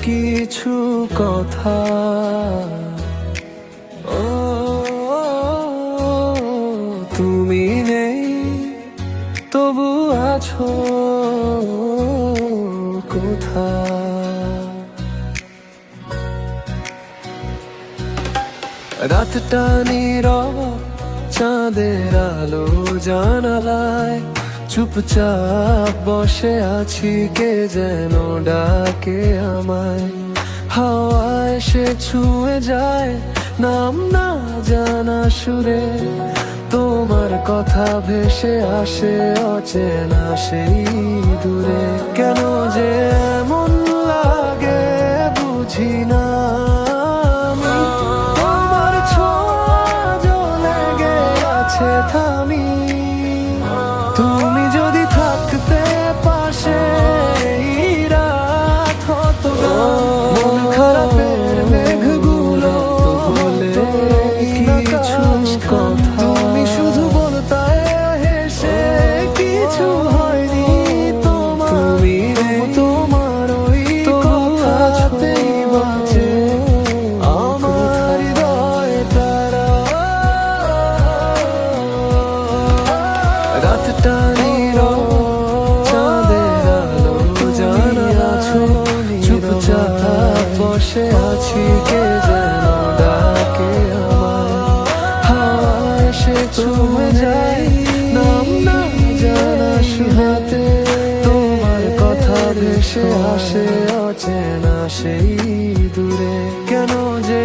কিছু কথা, ও তুমি নেই তবু আছো কোথায়। রাতটা নীরব, চাঁদের আলো জানালায়, চুপচাপ বসে আছি, কে যেন ডাকে আমায়। হাওয়ায় সে ছুঁয়ে যায় নাম না জানা সুরে, তোমার কথা ভেসে আসে অচেনা সেই দূরে। কেন যে এমন লাগে বুঝি না, আমি তোমার ছোঁয়া লেগে আছে থামি। তুমি যদি থাকতে পাশে এই রাত হতো না, মন খারাপের মেঘগুলো বলে কিছু কথা, তুমি শুধু বলতে হেসে কিছু হয়নি তোমার। তুমি তোমার ওই কথাতেই বাজে আমার হৃদয় তারা। রাতটা নীরব, চাঁদের আলো জানালাছো, চুপচাপ বসে আছি, কে যেন ডাকে আমায়। হাওয়ায় সে ছুঁয়ে যায় নাম না জানা সুহাতে, তোমার কথা ভেসে আসে অচেনা সেই দূরে। কেন যে